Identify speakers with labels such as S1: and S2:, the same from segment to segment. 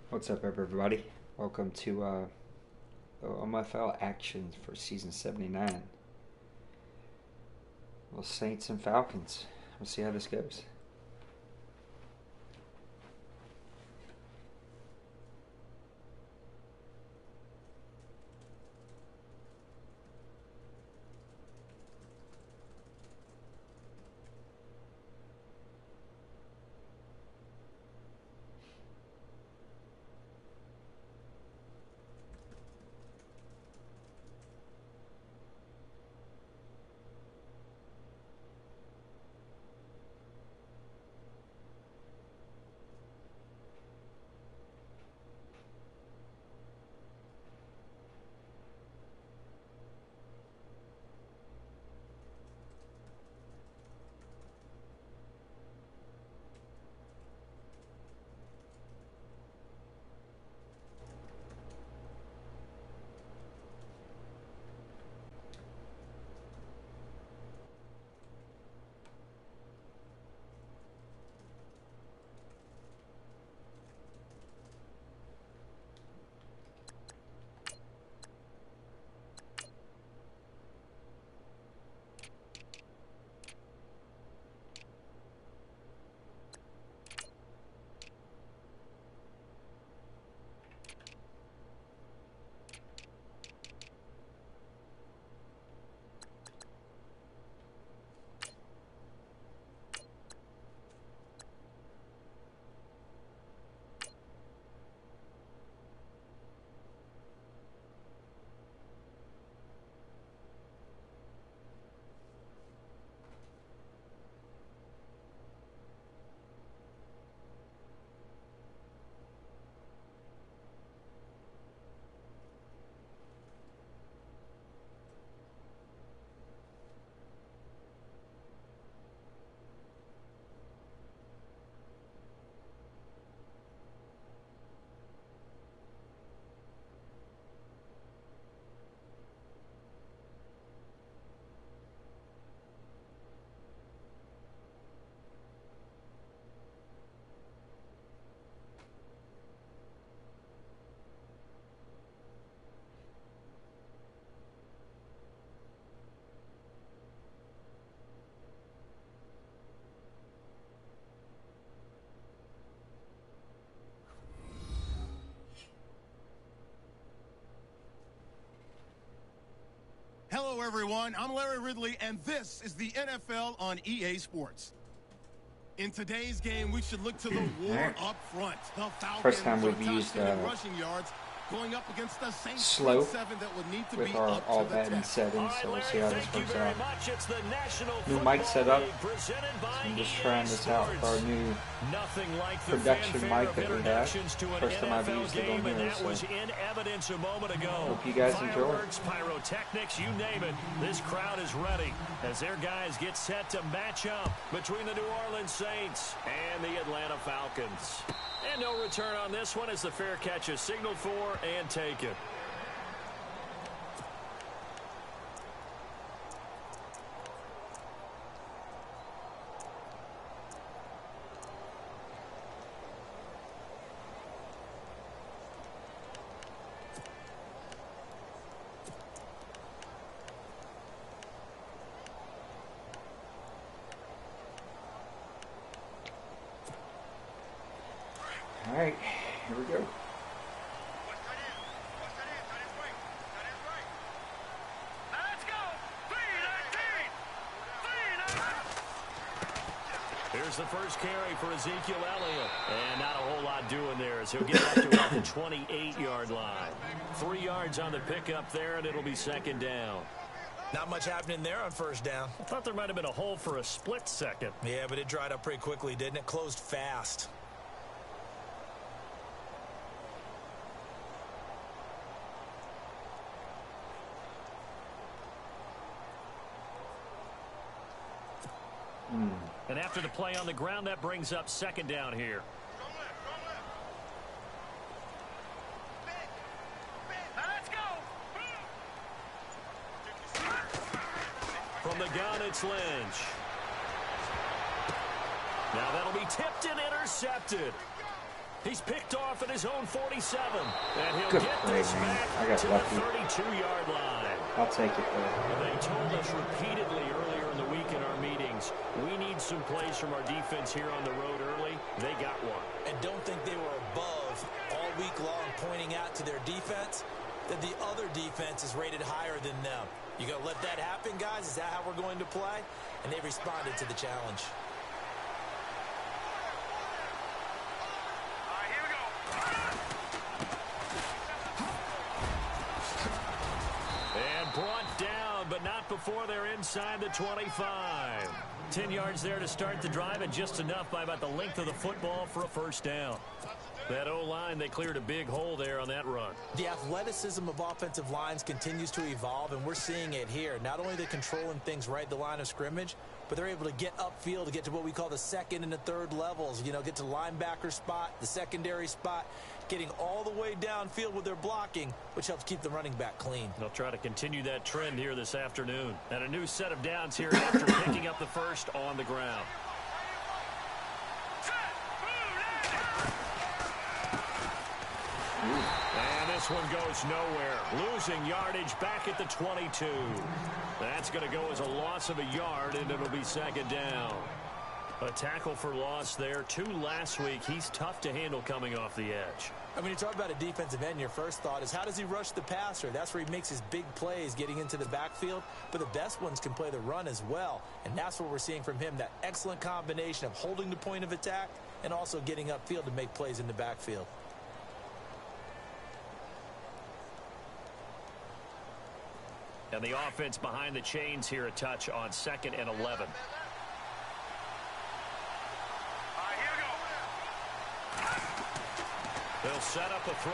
S1: What's up, everybody? Welcome to the OMFL action for season 79. Well, Saints and Falcons. We'll see how this goes.
S2: Hello, everyone. I'm Larry Ridley, and this is the NFL on EA Sports. In today's game, we should look to the war up front. The Falcons
S1: First time we've
S2: are
S1: used
S2: top 10 in rushing yards, going up against the Saints
S1: slow
S2: seven that would need to
S1: with
S2: be
S1: our
S2: up
S1: all
S2: to the
S1: bad in
S2: test.
S1: settings, so we'll see how this works out. New mic setup. So I'm just trying this out for our new production mic that we have. First time I've used it on here, so hope you guys enjoy.
S3: Pyrotechnics, you name it. This crowd is ready as their guys get set to match up between the New Orleans Saints and the Atlanta Falcons. And no return on this one as the fair catch is signaled for and taken.
S1: All right, here we go.
S3: Here's the first carry for Ezekiel Elliott. And not a whole lot doing there as he'll get up to about the 28-yard line. 3 yards on the pickup there, and it'll be second down.
S4: Not much happening there on first down.
S3: I thought there might have been a hole for a split second.
S4: Yeah, but it dried up pretty quickly, didn't it? Closed fast.
S3: And after the play on the ground, that brings up second down here. From the gun, it's Lynch. Now that'll be tipped and intercepted. He's picked off at his own 47. And he'll
S1: Good
S3: get
S1: play,
S3: this
S1: man.
S3: back
S1: I got
S3: to
S1: lucky.
S3: the 32-yard line.
S1: I'll take it, though.
S3: They told us repeatedly earlier in the week in our meetings, we need some plays from our defense here on the road early. They got one.
S4: And don't think they were above all week long pointing out to their defense that the other defense is rated higher than them. You going to let that happen, guys? Is that how we're going to play? And they responded to the challenge.
S3: And brought down, but not before they're inside the 25. 10 yards there to start the drive, and just enough by about the length of the football for a first down. That O-line, they cleared a big hole there on that run.
S4: The athleticism of offensive lines continues to evolve, and we're seeing it here. Not only are they controlling things right at the line of scrimmage, but they're able to get upfield to get to what we call the second and the third levels. You know, get to linebacker spot, the secondary spot, getting all the way downfield with their blocking, which helps keep the running back clean.
S3: They'll try to continue that trend here this afternoon. And a new set of downs here after picking up the first on the ground. And this one goes nowhere. Losing yardage back at the 22. That's going to go as a loss of a yard, and it'll be second down. A tackle for loss there. 2 last week. He's tough to handle coming off the edge.
S4: I mean, you talk about a defensive end, your first thought is how does he rush the passer? That's where he makes his big plays getting into the backfield. But the best ones can play the run as well. And that's what we're seeing from him, that excellent combination of holding the point of attack and also getting upfield to make plays in the backfield.
S3: And the offense behind the chains here a touch on 2nd and 11. They'll set up a throw.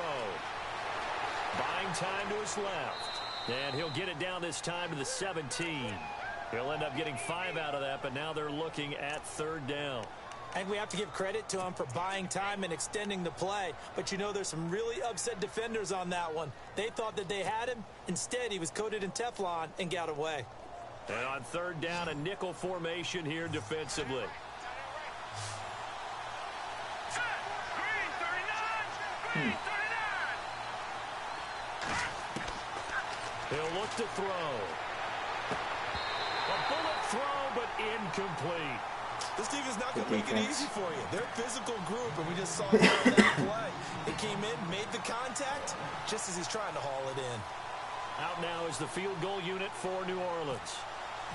S3: Buying time to his left. And he'll get it down this time to the 17. He'll end up getting 5 out of that, but now they're looking at 3rd down.
S4: I think we have to give credit to him for buying time and extending the play. But you know, there's some really upset defenders on that one. They thought that they had him. Instead, he was coated in Teflon and got away.
S3: And on 3rd down, a nickel formation here defensively. He'll look to throw. A bullet throw, but incomplete.
S4: This team is not going to make it easy for you. They're a physical group, and we just saw it on that play. It came in, made the contact, just as he's trying to haul it in.
S3: Out now is the field goal unit for New Orleans.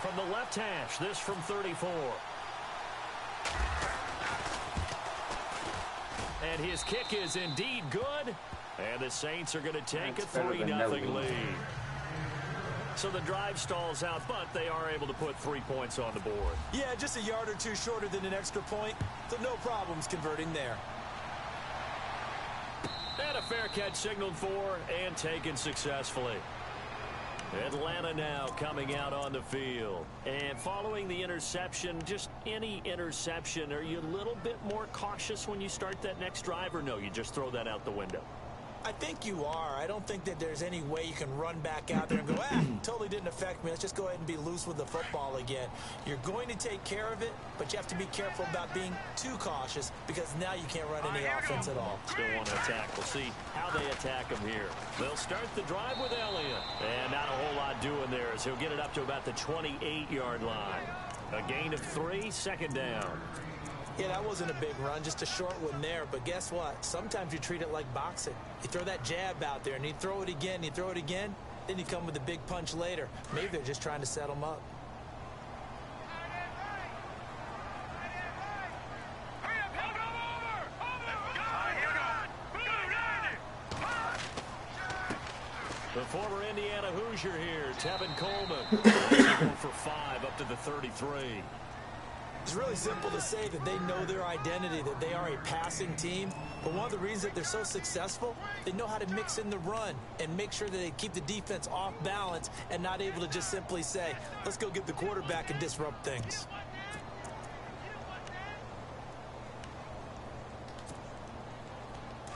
S3: From the left hash, this from 34. And his kick is indeed good. And the Saints are going to take a 3-0 lead. So the drive stalls out, but they are able to put 3 points on the board.
S4: Yeah, just a yard or two shorter than an extra point, so no problems converting there.
S3: And a fair catch signaled for and taken successfully. Atlanta now coming out on the field. And following the interception, just any interception, are you a little bit more cautious when you start that next drive, or no, you just throw that out the window?
S4: I think you are. I don't think that there's any way you can run back out there and go, totally didn't affect me. Let's just go ahead and be loose with the football again. You're going to take care of it, but you have to be careful about being too cautious because now you can't run any offense at all.
S3: Still want to attack. We'll see how they attack him here. They'll start the drive with Elliott. And not a whole lot doing there as he'll get it up to about the 28-yard line. A gain of 3, 2nd down.
S4: Yeah, that wasn't a big run, just a short one there. But guess what? Sometimes you treat it like boxing. You throw that jab out there, and you throw it again, you throw it again, then you come with a big punch later. Maybe they're just trying to set them up.
S3: The former Indiana Hoosier here, Tevin Coleman. For 5 up to the 33.
S4: It's really simple to say that they know their identity, that they are a passing team. But one of the reasons that they're so successful, they know how to mix in the run and make sure that they keep the defense off balance and not able to just simply say, let's go get the quarterback and disrupt things.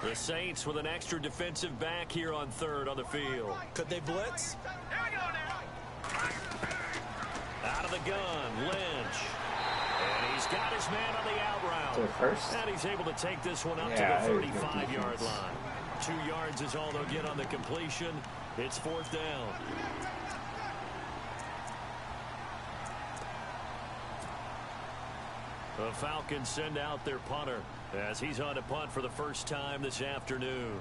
S3: The Saints with an extra defensive back here on 3rd on the field.
S4: Could they blitz?
S3: Out of the gun, Lynch. And he's got his man on the out route.
S1: To first.
S3: And he's able to take this one up to the 35-yard line. 2 yards is all they'll get on the completion. It's 4th down. The Falcons send out their punter as he's on to punt for the first time this afternoon.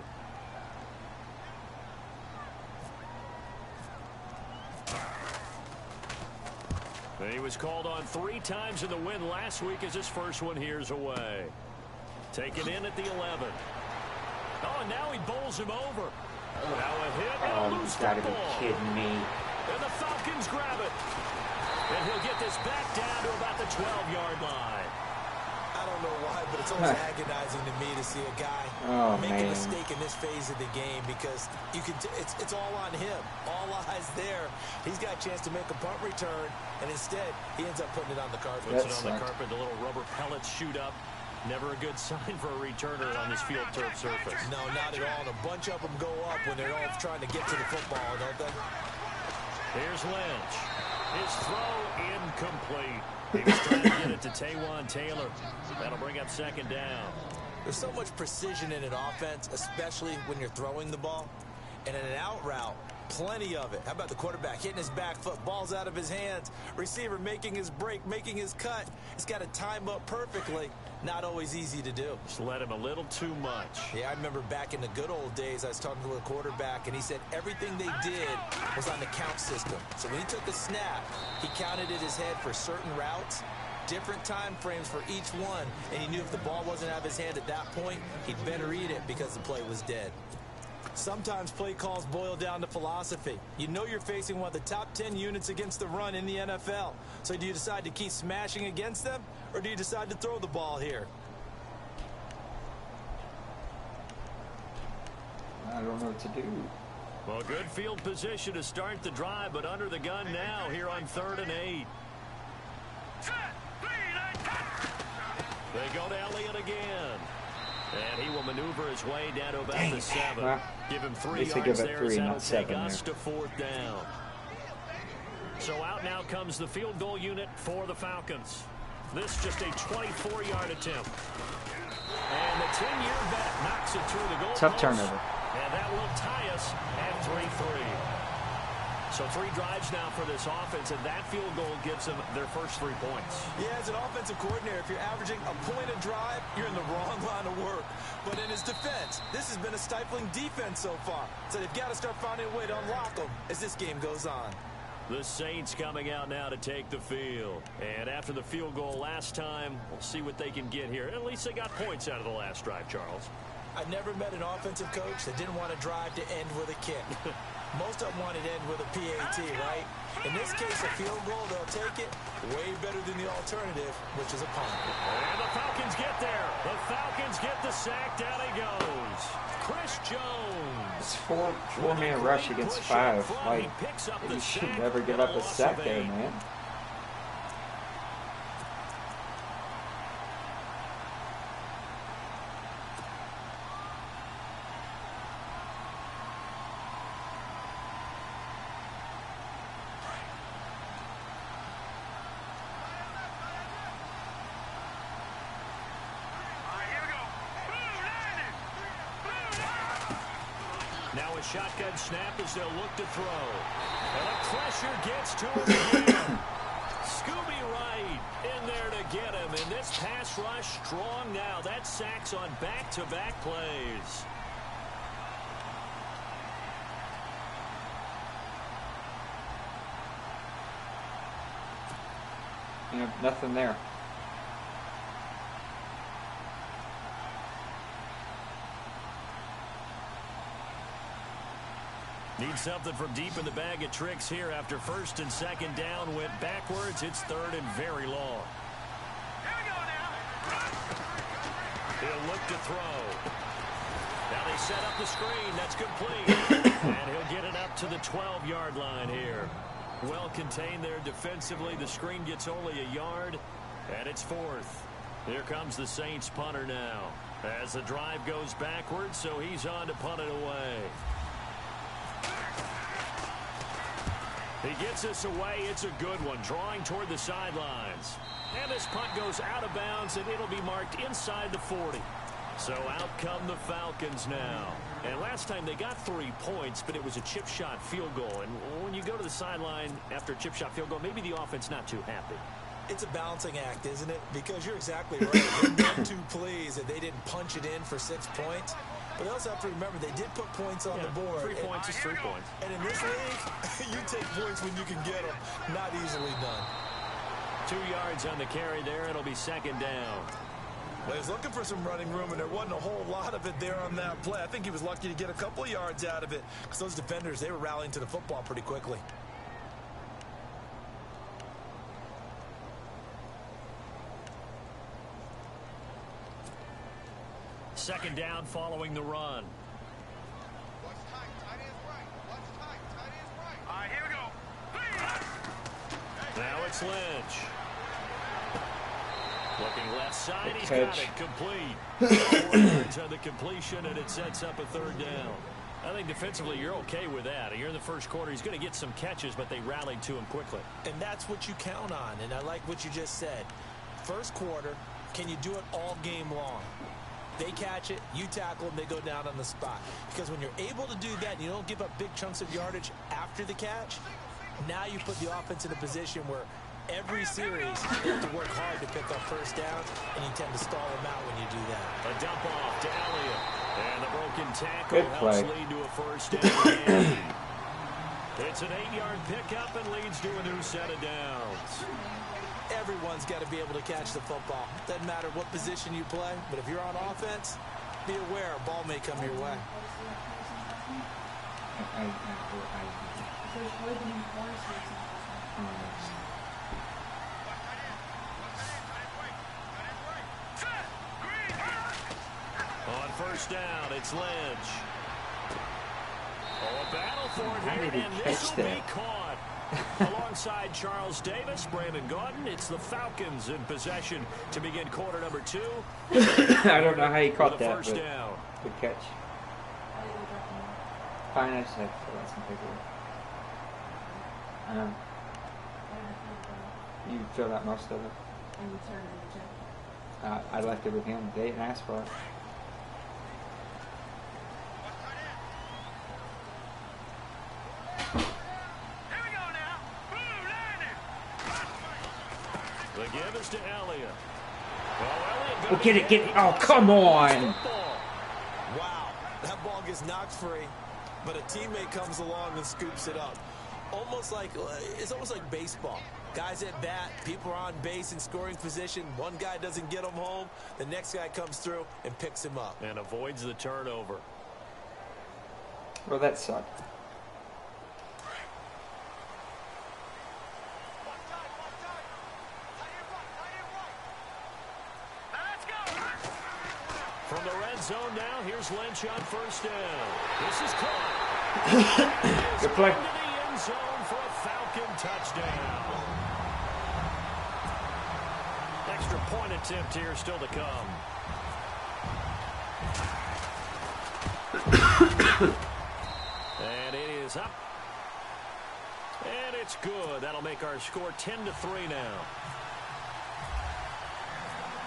S3: He was called on 3 times in the win last week as his first one here's away. Taken in at the 11. Oh, and now he bowls him over. Now a hit and a loose football.
S1: You gotta be kidding me.
S3: And the Falcons grab it. And he'll get this back down to about the 12-yard line.
S4: I don't know why, but it's always agonizing to me to see a guy make a mistake in this phase of the game because you can. It's all on him. All eyes there. He's got a chance to make a punt return, and instead he ends up putting it on the carpet.
S3: Puts it on the carpet. The little rubber pellets shoot up. Never a good sign for a returner on this field turf surface.
S4: No, not at all. And a bunch of them go up when they're all trying to get to the football, don't they?
S3: Here's Lynch. His throw incomplete. He was trying to get it to Taywan Taylor. That'll bring up 2nd down.
S4: There's so much precision in an offense, especially when you're throwing the ball. And in an out route, plenty of it. How about the quarterback hitting his back foot, balls out of his hands, receiver making his break, making his cut. He's got to time up perfectly. Not always easy to do.
S3: Just let him a little too much.
S4: Yeah, I remember back in the good old days, I was talking to a quarterback, and he said everything they did was on the count system. So when he took the snap, he counted in his head for certain routes, different time frames for each one, and he knew if the ball wasn't out of his hand at that point, he'd better eat it because the play was dead. Sometimes play calls boil down to philosophy. You know you're facing one of the top 10 units against the run in the NFL. So do you decide to keep smashing against them, or do you decide to throw the ball here?
S1: I don't know what to do.
S3: Well, good field position to start the drive, but under the gun now here on 3rd and 8. They go to Elliott again. And he will maneuver his way down to about the 7.
S1: Well,
S3: give him 3 yards
S1: give it
S3: there.
S1: 3,
S3: That'll
S1: not 7
S3: take us
S1: there.
S3: to 4th down. So out now comes the field goal unit for the Falcons. This just a 24-yard attempt. And the 10-year vet knocks it through the goal
S1: Tough
S3: post.
S1: turnover.
S3: And that will tie us at 3-3. So 3 drives now for this offense, and that field goal gives them their first 3 points.
S4: Yeah, as an offensive coordinator, if you're averaging a point a drive, you're in the wrong line of work. But in his defense, this has been a stifling defense so far. So they've got to start finding a way to unlock them as this game goes on.
S3: The Saints coming out now to take the field. And after the field goal last time, we'll see what they can get here. At least they got points out of the last drive, Charles.
S4: I've never met an offensive coach that didn't want to drive to end with a kick. Most of them wanted to end with a PAT, right? In this case, a field goal, they'll take it way better than the alternative, which is a punt.
S3: And the Falcons get there. The Falcons get the sack. Down he goes. Chris Jones.
S1: It's four-man rush against 5. Like, you should never give up a sack there, man.
S3: Now a shotgun snap as they'll look to throw. And the pressure gets to him again. Scooby Wright in there to get him. And this pass rush strong now. That sacks on back-to-back plays.
S1: Nothing there.
S3: Need something from deep in the bag of tricks here after 1st and 2nd down went backwards. It's 3rd and very long.
S2: Here we go now.
S3: He'll look to throw. Now they set up the screen. That's complete. And he'll get it up to the 12-yard line here. Well contained there defensively. The screen gets only a yard, and it's 4th. Here comes the Saints punter now as the drive goes backwards, so he's on to punt it away. He gets this away. It's a good one, drawing toward the sidelines. And this punt goes out of bounds, and it'll be marked inside the 40. So out come the Falcons now. And last time they got 3 points, but it was a chip shot field goal. And when you go to the sideline after a chip shot field goal, maybe the offense not too happy.
S4: It's a balancing act, isn't it? Because you're exactly right. They're too pleased that they didn't punch it in for 6 points. But they also have to remember they did put points on the board.
S3: 3 points is 3 points.
S4: And in this league, you take points when you can get them. Not easily done.
S3: 2 yards on the carry there. It'll be second down.
S4: Well, he was looking for some running room, and there wasn't a whole lot of it there on that play. I think he was lucky to get a couple of yards out of it because those defenders, they were rallying to the football pretty quickly.
S3: Second down following the run.
S2: What's tight? Tight end's right. What's tight? Tight end's right. All right, here we go.
S3: Now it's Lynch. Looking left side, he's got it complete. 4 yards on the completion, and it sets up a third down. I think defensively you're okay with that. You're in the first quarter. He's going to get some catches, but they rallied to him quickly.
S4: And that's what you count on, and I like what you just said. First quarter, can you do it all game long? They catch it, you tackle them, they go down on the spot. Because when you're able to do that and you don't give up big chunks of yardage after the catch, now you put the offense in a position where every series you have to work hard to pick up first downs, and you tend to stall them out when you do that.
S3: A dump off to Elliott. And the broken tackle
S1: Good
S3: helps
S1: play.
S3: lead to a first down. It's an 8-yard pickup and leads to a new set of downs.
S4: Everyone's got to be able to catch the football. Doesn't matter what position you play, but if you're on offense, be aware a ball may come your way.
S3: On first down, it's Lynch. Oh, a battle for it
S1: How
S3: here,
S1: did he
S3: and
S1: catch
S3: this will be
S1: that?
S3: caught. Alongside Charles Davis, Brandon Gordon, it's the Falcons in possession to begin quarter number 2.
S1: I don't know how he caught
S3: With a
S1: that,
S3: first
S1: but
S3: down.
S1: good catch. Fine, I just have to fill out some paperwork. You filled out most of it. I left it with him. They didn't ask for it.
S3: The give is to Elliott. Well, Elliott
S1: Oh, get it. Oh, come on.
S4: Wow, that ball gets knocked free, but a teammate comes along and scoops it up. It's almost like baseball. Guys at bat, people are on base in scoring position. One guy doesn't get him home. The next guy comes through and picks him up.
S3: And avoids the turnover.
S1: Well, that sucked.
S3: From the red zone now, here's Lynch on first down. This is caught.
S1: Good play.
S3: Into the end zone for a Falcon touchdown. Extra point attempt here still to come. And it is up. And it's good. That'll make our score 10-3 now.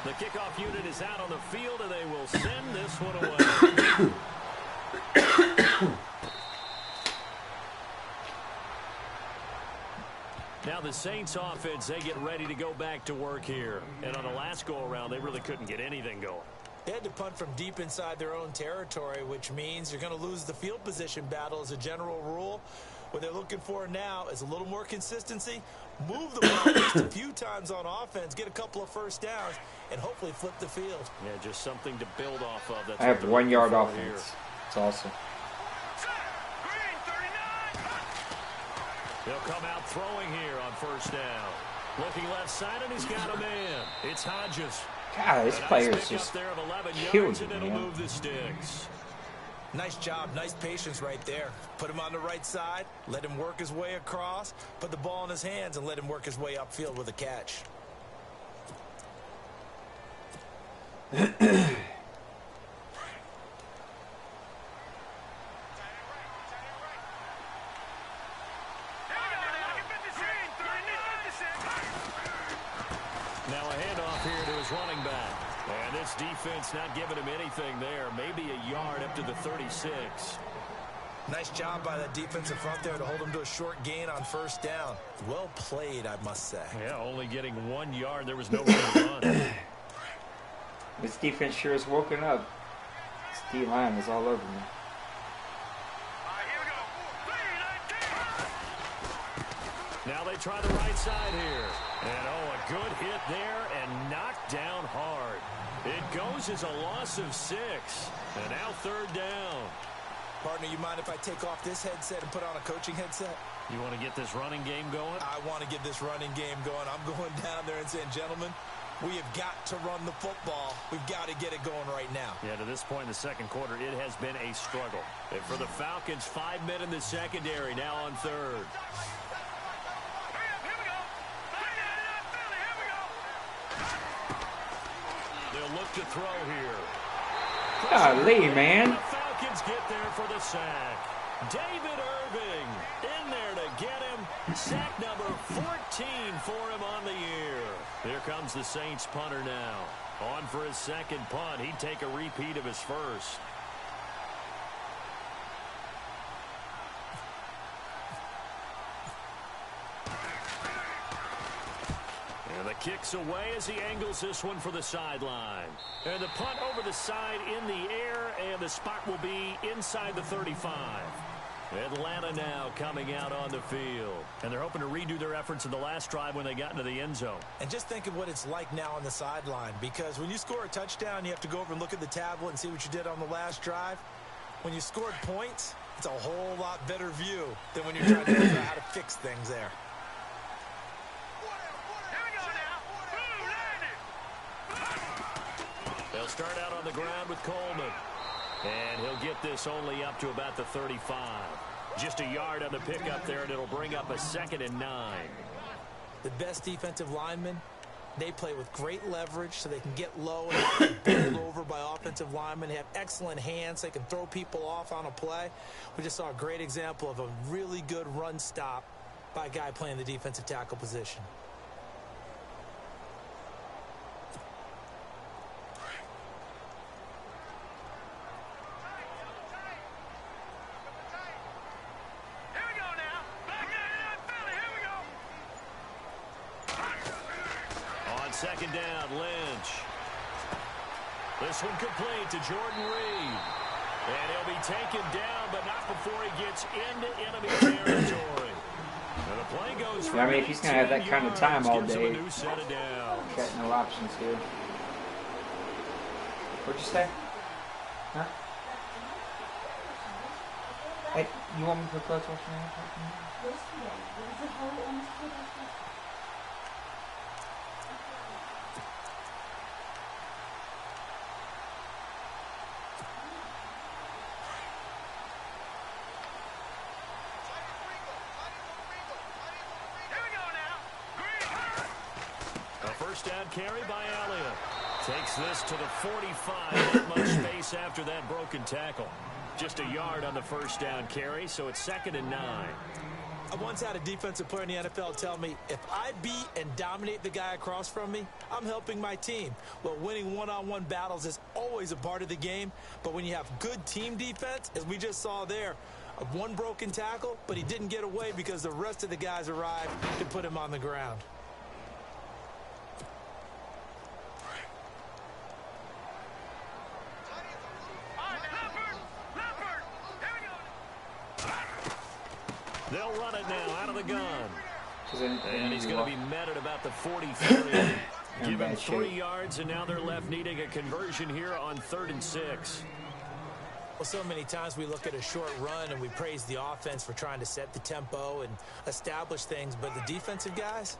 S3: The kickoff unit is out on the field, and they will send this one away. Now the Saints offense, they get ready to go back to work here. And on the last go-around, they really couldn't get anything going.
S4: They had to punt from deep inside their own territory, which means you're going to lose the field position battle as a general rule. What they're looking for now is a little more consistency, move the ball just a few times on offense, get a couple of first downs, and hopefully flip the field.
S3: Yeah, just something to build off of. That's
S1: I have 1 yard offense. It's awesome.
S3: They'll come out throwing here on first down. Looking left side, and he's got a man. It's Hodges.
S1: God, this player's just killing
S3: and it'll move the sticks.
S4: Nice job, nice patience right there. Put him on the right side, let him work his way across, put the ball in his hands, and let him work his way upfield with a catch.
S3: This defense not giving him anything there. Maybe a yard up to the 36.
S4: Nice job by that defensive front there to hold him to a short gain on first down. Well played, I must say.
S3: Yeah, only getting 1 yard. There was no room to run.
S1: This defense sure is woken up. This D-line is all over me.
S3: Now they try the right side here. And, a good hit there and knocked down hard. It goes as a loss of 6. And now third down.
S4: Partner, you mind if I take off this headset and put on a coaching headset?
S3: You want to get this running game going?
S4: I want to get this running game going. I'm going down there and saying, gentlemen, we have got to run the football. We've got to get it going right now.
S3: Yeah, to this point in the second quarter, it has been a struggle. And for the Falcons, 5 men in the secondary, now on third. They'll look to throw here.
S1: Golly, man.
S3: The Falcons get there for the sack. David Irving in there to get him. Sack number 14 for him on the year. Here comes the Saints punter now. On for his second punt. He'd take a repeat of his first. And the kick's away as he angles this one for the sideline. And the punt over the side in the air, and the spot will be inside the 35. Atlanta now coming out on the field. And they're hoping to redo their efforts in the last drive when they got into the end zone.
S4: And just think of what it's like now on the sideline, because when you score a touchdown, you have to go over and look at the tablet and see what you did on the last drive. When you scored points, it's a whole lot better view than when you're trying to figure out how to fix things there.
S3: They'll start out on the ground with Coleman. And he'll get this only up to about the 35. Just a yard on the pickup there, and it'll bring up a 2nd and 9.
S4: The best defensive linemen, they play with great leverage so they can get low and not get bowled over by offensive linemen. They have excellent hands. They can throw people off on a play. We just saw a great example of a really good run stop by a guy playing the defensive tackle position.
S3: Second down, Lynch. This one complete to Jordan Reed. And he'll be taken down, but not before he gets into enemy territory. And the play goes for
S1: I mean, if he's going to have that kind of time all day,
S3: got
S1: no options here. What'd you say? Huh? Hey, you want me to close watching that?
S3: First down carry by Elliott. Takes this to the 45. Not much space after that broken tackle. Just a yard on the first down carry, so it's 2nd and 9.
S4: I once had a defensive player in the NFL tell me, if I beat and dominate the guy across from me, I'm helping my team. Well, winning one-on-one battles is always a part of the game, but when you have good team defense, as we just saw there, one broken tackle, but he didn't get away because the rest of the guys arrived to put him on the ground.
S3: They'll run it now out of the gun. And he's going to be met at about the 43. Give him 3 yards, and now they're left needing a conversion here on 3rd and 6.
S4: Well, so many times we look at a short run and we praise the offense for trying to set the tempo and establish things, but the defensive guys,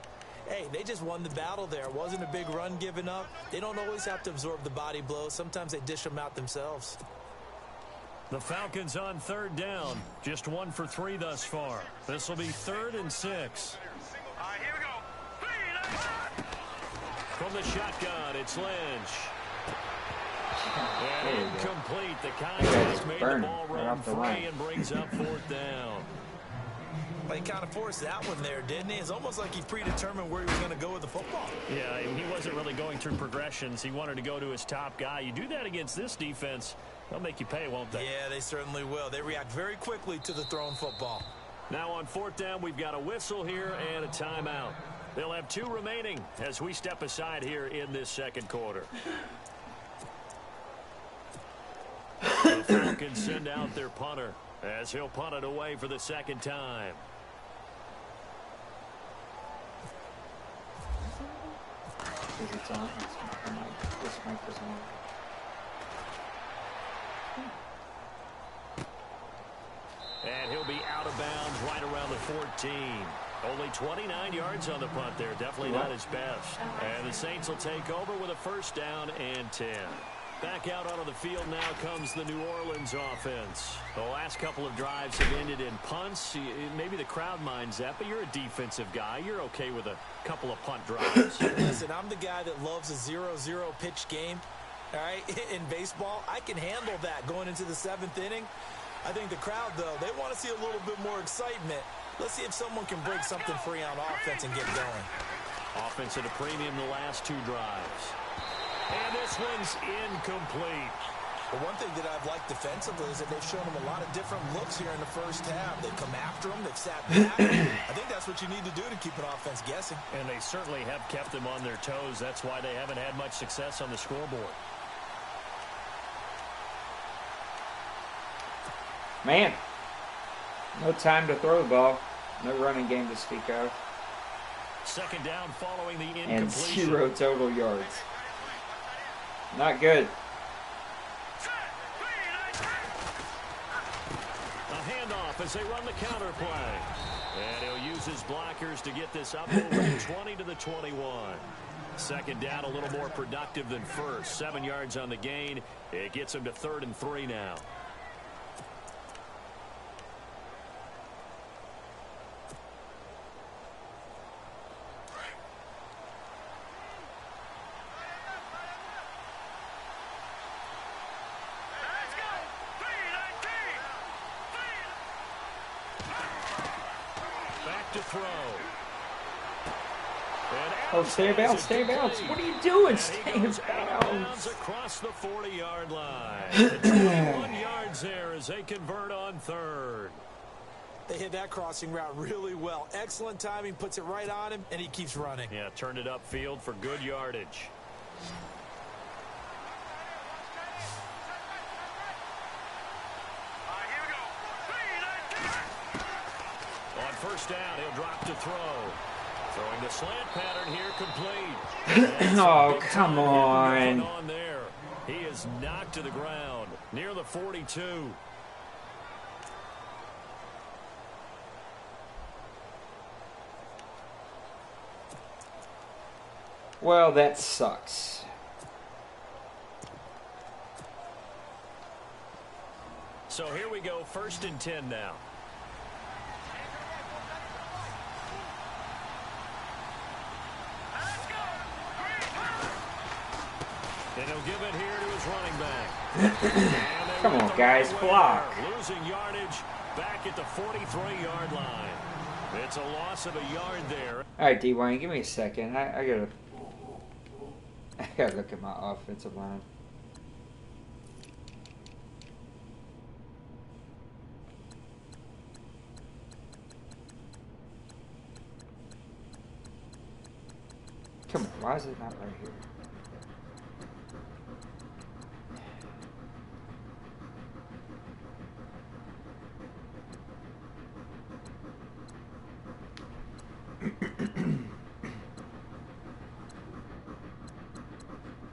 S4: hey, they just won the battle there. It wasn't a big run given up. They don't always have to absorb the body blows. Sometimes they dish them out themselves.
S3: The Falcons on 3rd down. Just 1 for 3 thus far. This will be 3rd and 6.
S2: Here we go.
S3: From the shotgun, it's Lynch. And incomplete. The contact made the ball run free and brings up 4th down.
S4: Well, he kind of forced that one there, didn't he? It's almost like he predetermined where he was going to go with the football.
S3: Yeah, he wasn't really going through progressions. He wanted to go to his top guy. You do that against this defense, they'll make you pay, won't they?
S4: Yeah, they certainly will. They react very quickly to the thrown football.
S3: Now on 4th down, we've got a whistle here and a timeout. They'll have 2 remaining as we step aside here in this second quarter. The Falcons send out their punter as he'll punt it away for the second time.
S1: It's on. This mic is on.
S3: And he'll be out of bounds right around the 14. Only 29 yards on the punt there. Definitely not his best. And the Saints will take over with a 1st down and 10. Back out onto the field now comes the New Orleans offense. The last couple of drives have ended in punts. Maybe the crowd minds that, but you're a defensive guy. You're okay with a couple of punt drives.
S4: Listen, I'm the guy that loves a 0-0 pitch game. All right, in baseball, I can handle that going into the 7th inning. I think the crowd, though, they want to see a little bit more excitement. Let's see if someone can break something free on offense and get going.
S3: Offense at a premium the last 2 drives. And this one's incomplete.
S4: Well, one thing that I've liked defensively is that they've shown them a lot of different looks here in the first half. They come after them. They've sat back. I think that's what you need to do to keep an offense guessing.
S3: And they certainly have kept them on their toes. That's why they haven't had much success on the scoreboard.
S1: Man, no time to throw the ball. No running game to speak of.
S3: 2nd down following the incompletion.
S1: And 0 total yards. Not good.
S3: A handoff as they run the counter play. And he'll use his blockers to get this up over the 20 to the 21. 2nd down a little more productive than first. 7 yards on the gain. It gets him to 3rd and 3 now. To throw.
S1: Oh, stay bounce, stay bounce. What are you doing? Stay bounce.
S3: Across the 40-yard line. 21 yards there as they convert on 3rd.
S4: They hit that crossing route really well. Excellent timing, puts it right on him, and he keeps running.
S3: Yeah, turned it upfield for good yardage. On 1st down, he'll drop to throw. Throwing the slant pattern here complete.
S1: Oh, come on.
S3: On there. He is knocked to the ground near the 42.
S1: Well, that sucks.
S3: So here we go, 1st and 10 now. And he'll give it here to his running back.
S1: Come on, guys, block.
S3: Losing yardage back at the 43-yard line. It's a loss of a yard there.
S1: All right, D-Wayne, give me a second. I gotta look at my offensive line. Come on, why is it not right here?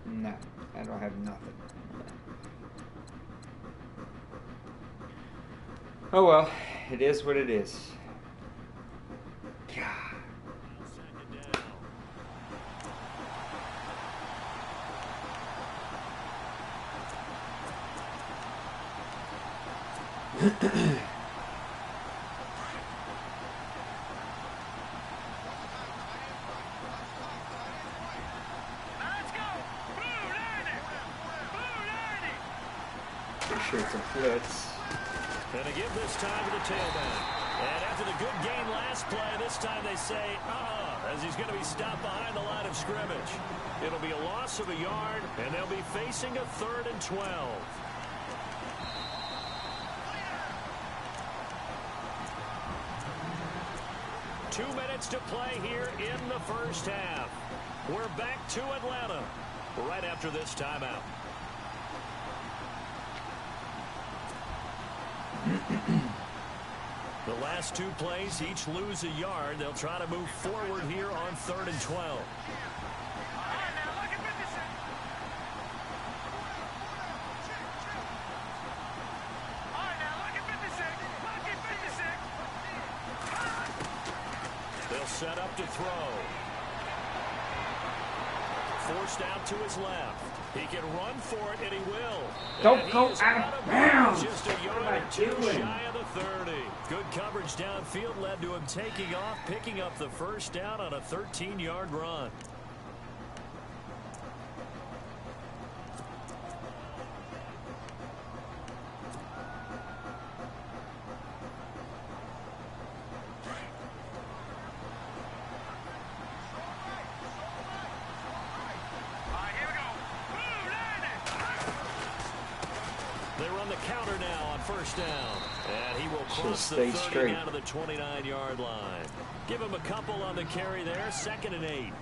S1: No, I don't have nothing. Oh well, it is what it is. God. Pretty sure it's a blitz.
S3: And to give this time to the tailback. And after the good gain last play, this time they say, as he's going to be stopped behind the line of scrimmage. It'll be a loss of a yard, and they'll be facing a 3rd and 12. Two minutes to play here in the first half. We're back to Atlanta right after this timeout. The last two plays each lose a yard. They'll try to move forward here on 3rd and 12. They'll set up to throw. Forced out to his left. He can run for it, and he will.
S1: Don't go out of bounds.
S3: Just a yard or two shy of the 30. Good coverage downfield led to him taking off, picking up the first down on a 13-yard run. Counter now on first down. And he will cross the 30 down to the 29-yard line. Give him a couple on the carry there. 2nd and 8.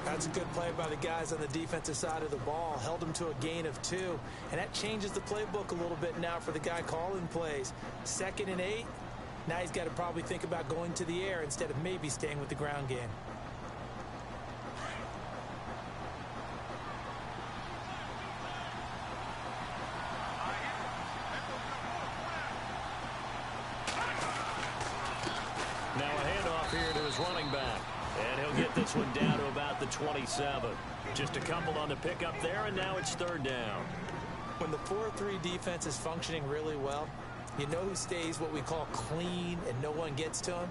S4: That's a good play by the guys on the defensive side of the ball. Held him to a gain of 2. And that changes the playbook a little bit now for the guy calling plays. 2nd and 8. Now he's got to probably think about going to the air instead of maybe staying with the ground game.
S3: Now a handoff here to his running back. And he'll get this one down to about the 27. Just a couple on the pickup there, and now it's 3rd down.
S4: When the 4-3 defense is functioning really well, you know who stays what we call clean and no one gets to him?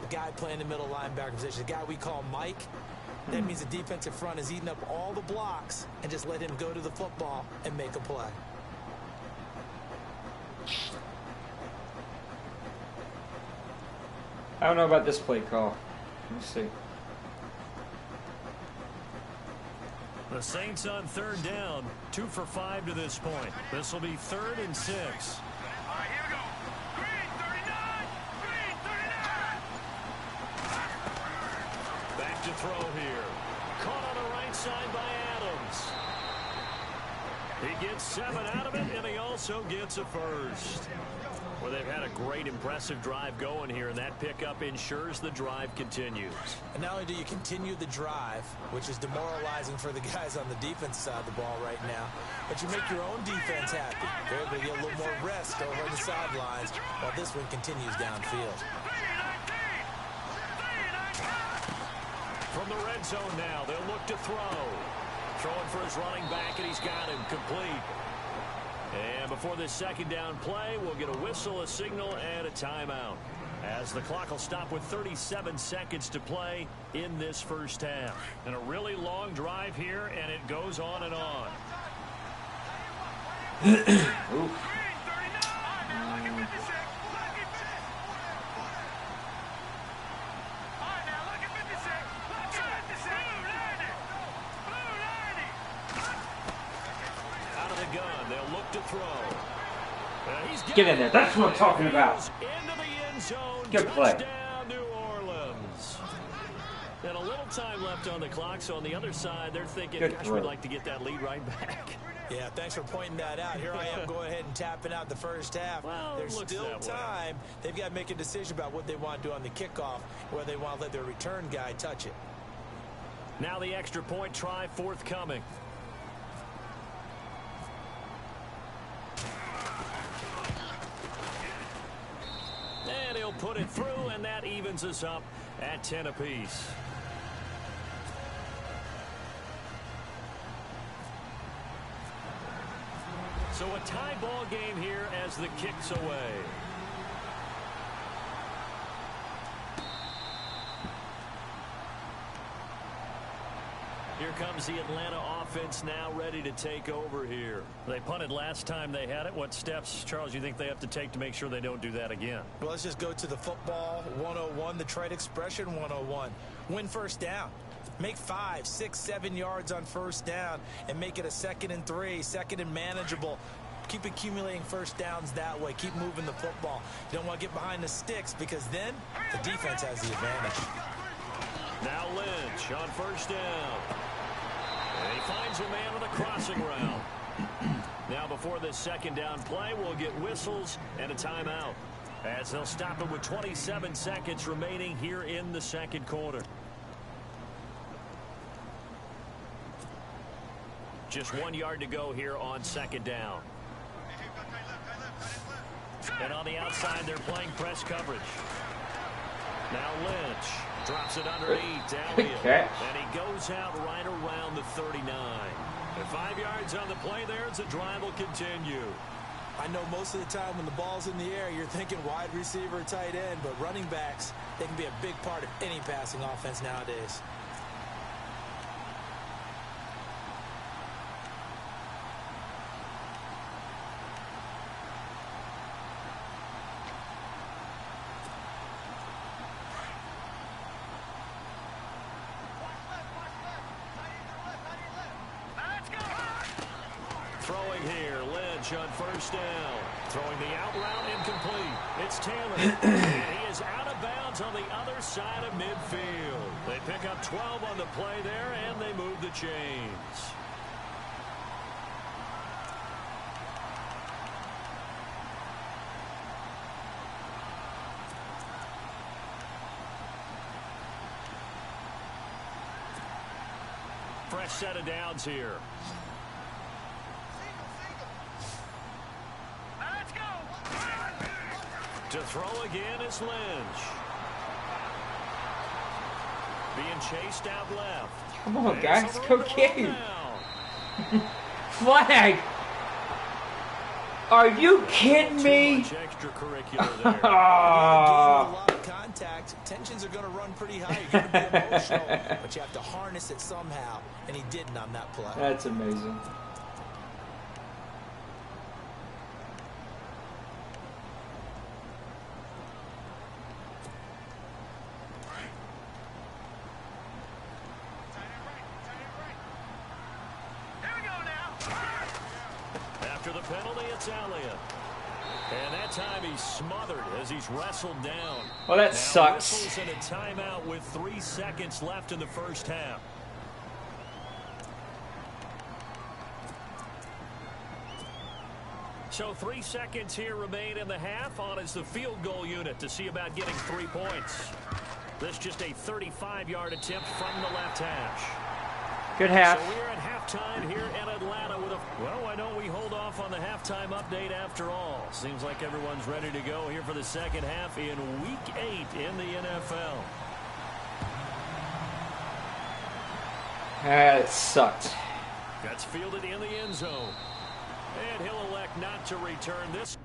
S4: The guy playing the middle linebacker position, the guy we call Mike. That means the defensive front is eating up all the blocks and just let him go to the football and make a play.
S1: I don't know about this play call. Let's see.
S3: The Saints on 3rd down, 2 for 5 to this point. This will be 3rd and 6.
S2: All right, here we go. Green 39. Green 39.
S3: Back to throw here. Caught on the right side by Adams. He gets 7 out of it, and he also gets a first. Well, they've had a great, impressive drive going here, and that pickup ensures the drive continues.
S4: And not only do you continue the drive, which is demoralizing for the guys on the defense side of the ball right now, but you make your own defense happy. They're able to get a little more rest over on the sidelines while this one continues downfield.
S3: From the red zone now, they'll look to throw. Throwing for his running back, and he's got him complete. And before this 2nd down play, we'll get a whistle, a signal, and a timeout, as the clock will stop with 37 seconds to play in this first half. And a really long drive here, and it goes on and on. They'll look to throw.
S1: Get in there. That's what I'm talking about.
S3: Into the end zone.
S1: Good play.
S3: Touchdown, New Orleans. And a little time left on the clock, so on the other side, they're thinking, gosh, we'd like to get that lead right back.
S4: Yeah, thanks for pointing that out. Here I am going ahead and tapping out the first half.
S3: Well,
S4: there's still time. They've got to make a decision about what they want to do on the kickoff, whether they want to let their return guy touch it.
S3: Now the extra point try forthcoming. And he'll put it through, and that evens us up at 10 apiece. So a tie ball game here as the kick's away. Here's comes the Atlanta offense now ready to take over here. They punted last time they had it. What steps, Charles, you think they have to take to make sure they don't do that again?
S4: Well, let's just go to the football 101, the trade expression 101. Win first down. Make 5, 6, 7 yards on first down and make it a 2nd and 3, 2nd and manageable. Keep accumulating first downs that way. Keep moving the football. You don't want to get behind the sticks because then the defense has the advantage.
S3: Now Lynch on first down. And he finds a man on the crossing route. Now before this 2nd down play, we'll get whistles and a timeout, as they'll stop it with 27 seconds remaining here in the 2nd quarter. Just 1 yard to go here on 2nd down. And on the outside, they're playing press coverage. Now Lynch drops it underneath. Elliott. And he goes out right around the 39. And 5 yards on the play there as the drive will continue.
S4: I know most of the time when the ball's in the air, you're thinking wide receiver, tight end, but running backs, they can be a big part of any passing offense nowadays.
S3: Throwing here, Lynch on first down. Throwing the out route incomplete. It's Taylor. And he is out of bounds on the other side of midfield. They pick up 12 on the play there, and they move the chains. Fresh set of downs here. To throw again is Lynch. Being chased out left.
S1: Come on, guys, go get him. Flag. Are you kidding me?
S3: Too much extracurricular there.
S4: A lot of contact. Tensions are going to run pretty high. You're going to be emotional, but you have to harness it somehow, and he didn't on that play.
S1: That's amazing.
S3: After the penalty, it's Elliott. And that time he's smothered as he's wrestled down.
S1: Well, that
S3: now
S1: sucks.
S3: Whistles and a timeout with 3 seconds left in the first half. So 3 seconds here remain in the half. On is the field goal unit to see about getting 3 points. This just a 35-yard attempt from the left hash.
S1: Good half.
S3: So we're at halftime here in Atlanta with a... Well, why don't we hold off on the halftime update after all? Seems like everyone's ready to go here for the second half in Week 8 in the NFL.
S1: That sucked.
S3: That's fielded in the end zone. And he'll elect not to return this.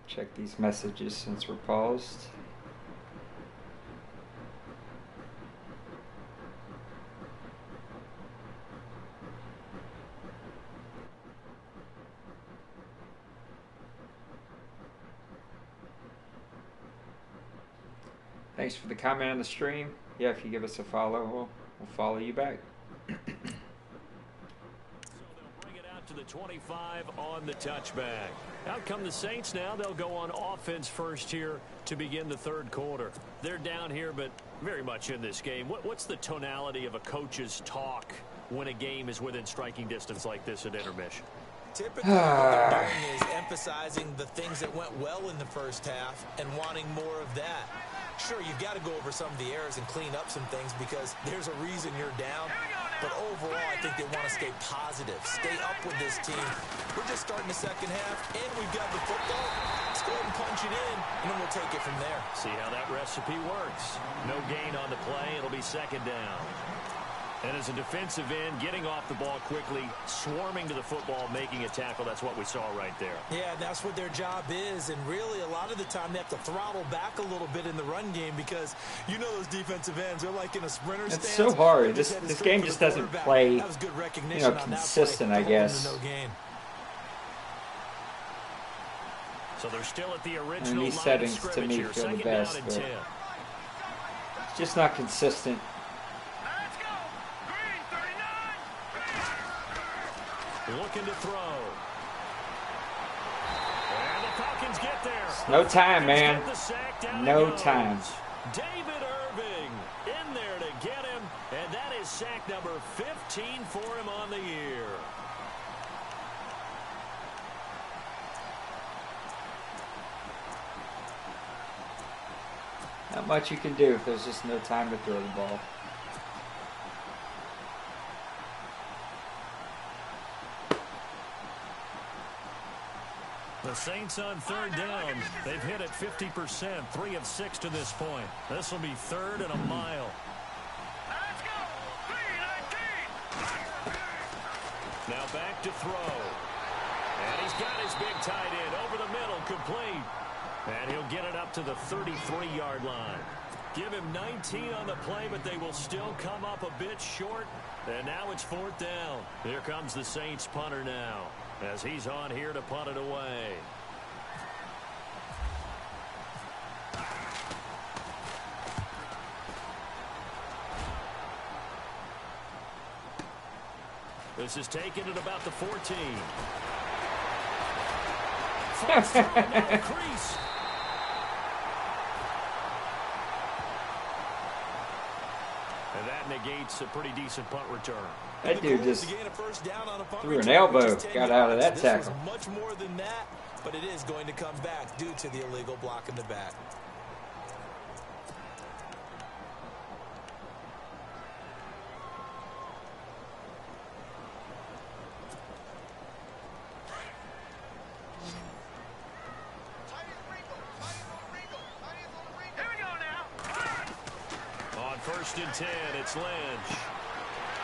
S1: Check these messages since we're paused. Thanks for the comment on the stream. Yeah, if you give us a follow, we'll follow you back.
S3: To the 25 on the touchback. Out come the Saints now. They'll go on offense first here to begin the third quarter. They're down here, but very much in this game. What's the tonality of a coach's talk when a game is within striking distance like this at intermission.
S4: Typically, what they're doing is emphasizing the things that went well in the first half and wanting more of that. Sure, you've got to go over some of the errors and clean up some things because there's a reason you're down. But overall, I think they want to stay positive, stay up with this team. We're just starting the second half, and we've got the football. Let's go ahead and punch it in, and then we'll take it from there.
S3: See how that recipe works. No gain on the play. It'll be second down. And as a defensive end, getting off the ball quickly, swarming to the football, making a tackle, that's what we saw right there.
S4: Yeah, that's what their job is. And really, a lot of the time, they have to throttle back a little bit in the run game because you know those defensive ends, they're like in a sprinter stance.
S1: It's so hard. This game just doesn't play,
S4: that was good recognition,
S1: consistent, I guess.
S4: No gain.
S3: So they're still at the original
S1: these settings, to me, feel the best. But it's just not consistent.
S3: Looking to throw. And the Falcons get there.
S1: No time, man. No time.
S3: David Irving in there to get him. And that is sack number 15 for him on the year.
S1: Not much you can do if there's just no time to throw the ball.
S3: The Saints on third down. They've hit it 50%, 3 of 6 to this point. This will be third and a mile.
S2: Let's go. 3-19.
S3: Now back to throw. And he's got his big tight end over the middle, complete. And he'll get it up to the 33-yard line. Give him 19 on the play, but they will still come up a bit short. And now it's fourth down. Here comes the Saints punter now, as he's on here to punt it away. This is taken at about the 14. False throw, no crease. And that negates a pretty decent punt return.
S1: That dude just threw an elbow, got out of that tackle.
S4: Much more than that, but it is going to come back due to the illegal block in the back.
S3: First and 10, it's Lynch.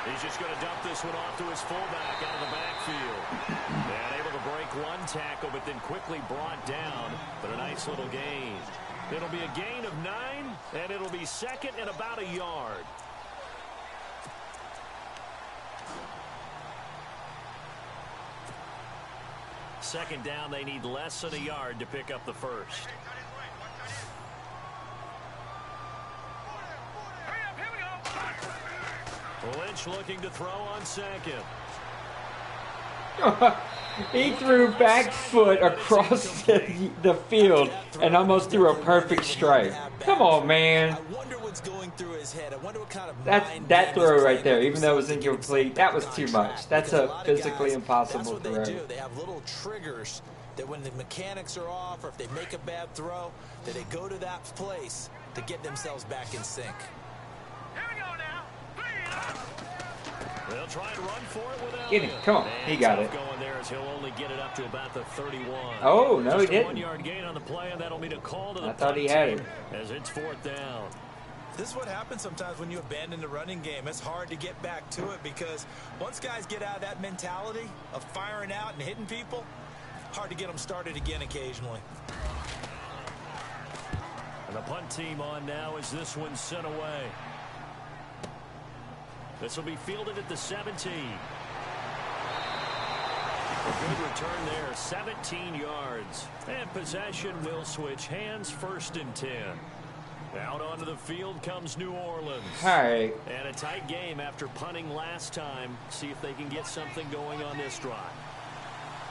S3: He's just going to dump this one off to his fullback out of the backfield. And able to break one tackle, but then quickly brought down. But a nice little gain. It'll be a gain of 9, and it'll be second and about a yard. Second down, they need less than a yard to pick up the first. Lynch looking to throw on second.
S1: He threw back foot across the field and almost threw a perfect strike. Come on, man.
S4: I wonder what's going through his head. I wonder what kind of
S1: that throw right there, even though it was incomplete, that was too much. That's a physically impossible throw.
S4: That's what they do. They have little triggers that when the mechanics are off or if they make a bad throw, that they go to that place to get themselves back in sync.
S2: Here we go now.
S3: They'll try and run for it without
S1: Get him. Come on. He got it.
S3: Going there as he'll only get it up to about the 31.
S1: Oh, no, he didn't.
S3: 1 yard gain on the play, and that'll mean a call to the
S1: I thought he had it.
S3: As it's fourth down.
S4: This is what happens sometimes when you abandon the running game. It's hard to get back to it because once guys get out of that mentality of firing out and hitting people, hard to get them started again occasionally.
S3: And the punt team on now as this one's sent away. This will be fielded at the 17. A good return there, 17 yards. And possession will switch hands, first and 10. Out onto the field comes New Orleans.
S1: All right.
S3: And a tight game after punting last time. See if they can get something going on this drive.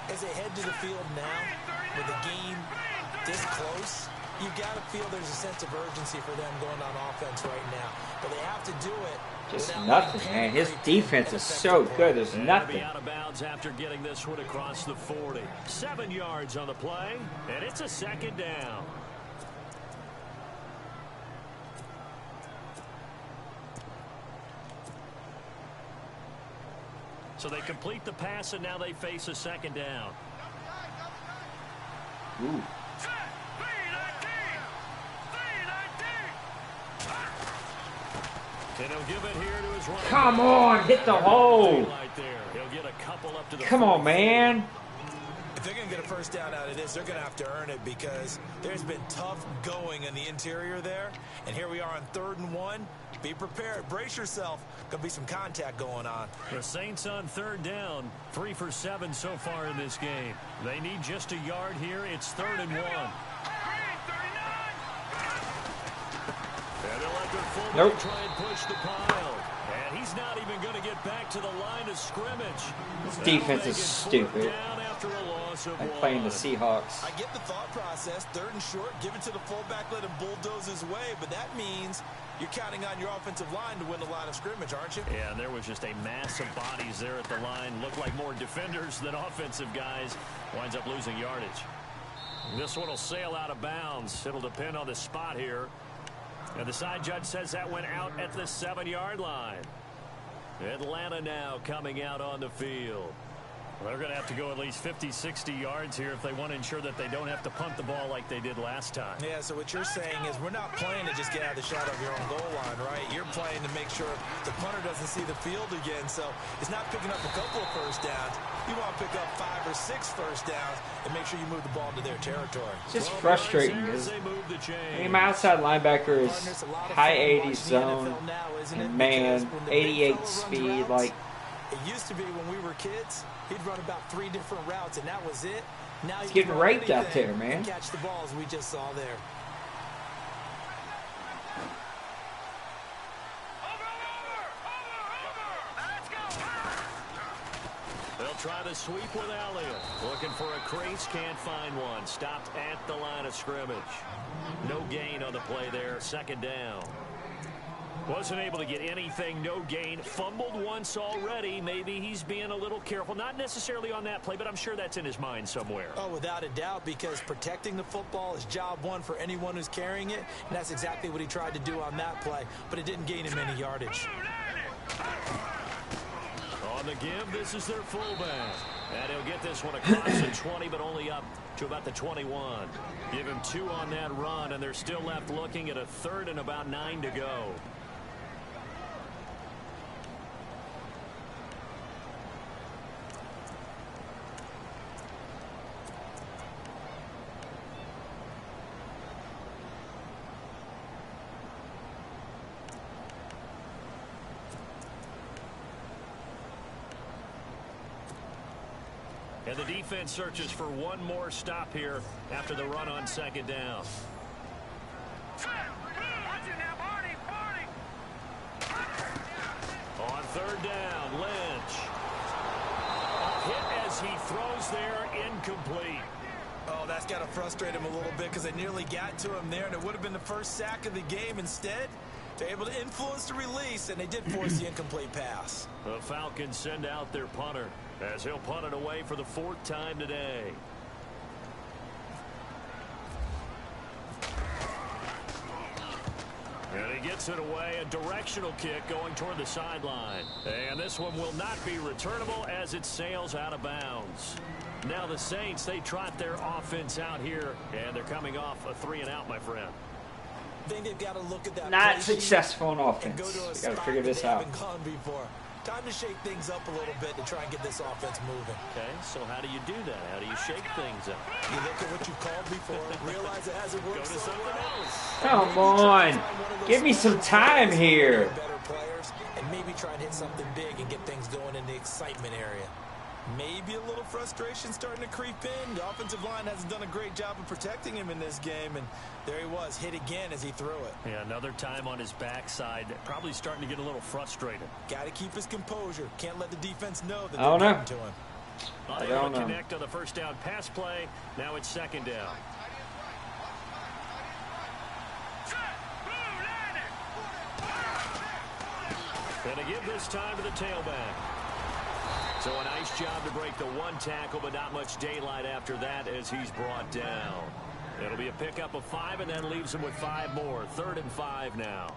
S4: As they head to the field now, with the game this close, you've got to feel there's a sense of urgency for them going on offense right now. But they have to do it
S1: Just nothing, man. His defense is so good. There's nothing.
S3: Out of bounds after getting this one across the 40. 7 yards on the play, and it's a second down. So they complete the pass, and now they face a second down.
S1: Ooh.
S3: And he'll give it here to his running
S1: Come on, hit the hole.
S3: Right there. He'll get a couple up to the
S1: Come on, man.
S4: If they're going to get a first down out of this, they're going to have to earn it because there's been tough going in the interior there. And here we are on 3rd and 1. Be prepared. Brace yourself. Going to be some contact going on.
S3: The Saints on 3rd down. 3 for 7 so far in this game. They need just a yard here. It's 3rd and 1. And they'll let their fullback try and push the pile. And he's not even going to get back to the line of scrimmage.
S1: This defense is stupid. Like playing the Seahawks.
S4: I get the thought process. 3rd and short, give it to the fullback, let him bulldoze his way. But that means you're counting on your offensive line to win the line of scrimmage, aren't you?
S3: Yeah, and there was just a mass of bodies there at the line. Looked like more defenders than offensive guys. Winds up losing yardage. This one will sail out of bounds. It'll depend on the spot here. And the side judge says that went out at the 7-yard line. Atlanta now coming out on the field. They're going to have to go at least 50, 60 yards here if they want to ensure that they don't have to punt the ball like they did last time.
S4: Yeah, so what you're saying is we're not playing to just get out of the shadow of your own goal line, right? You're playing to make sure the punter doesn't see the field again. So it's not picking up a couple of first downs. You want to pick up 5 or 6 first downs and make sure you move the ball into their territory.
S1: It's just frustrating because my outside linebacker is high 80s zone and man, 88 speed. Like,
S4: it used to be when we were kids, he'd run about 3 different routes, and that was it. Now
S1: he's getting raped out there, man.
S4: Catch the balls we just saw there.
S3: They'll try to sweep with Elliott. Looking for a crease, can't find one. Stopped at the line of scrimmage. No gain on the play there. 2nd down. Wasn't able to get anything, no gain. Fumbled once already. Maybe he's being a little careful. Not necessarily on that play, but I'm sure that's in his mind somewhere.
S4: Oh, without a doubt, because protecting the football is job one for anyone who's carrying it, and that's exactly what he tried to do on that play, but it didn't gain him any yardage.
S3: On the give, this is their fullback. And he'll get this one across the 20, but only up to about the 21. Give him 2 on that run, and they're still left looking at a 3rd and about 9 to go. And the defense searches for one more stop here after the run on 2nd down. On 3rd down, Lynch. Hit as he throws there, incomplete.
S4: Oh, that's got to frustrate him a little bit because they nearly got to him there, and it would have been the first sack of the game. Instead, they're able to influence the release, and they did force the incomplete pass.
S3: The Falcons send out their punter as he'll punt it away for the 4th time today. And he gets it away, a directional kick going toward the sideline. And this one will not be returnable as it sails out of bounds. Now the Saints, they trot their offense out here, and they're coming off a 3-and-out, my friend.
S4: I think they've got to look at that.
S1: Not successful on offense. We got to figure this out.
S4: Time to shake things up a little bit to try and get this offense moving.
S3: Okay, so how do you do that? How do you shake things up?
S4: You look at what you called before, realize it hasn't worked so well.
S1: Come on. Give me some time here.
S4: Better players, and maybe try and hit something big and get things going in the excitement area. Maybe a little frustration starting to creep in. The offensive line hasn't done a great job of protecting him in this game, and there he was, hit again as he threw it.
S3: Yeah, another time on his backside, probably starting to get a little frustrated.
S4: Got to keep his composure. Can't let the defense know that
S1: they're getting
S4: to him.
S3: I don't know. Connect on the 1st down pass play. Now it's 2nd down. And to give this time to the tailback. So a nice job to break the one tackle, but not much daylight after that as he's brought down. It'll be a pickup of 5 and then leaves him with 5 more. 3rd and 5 now.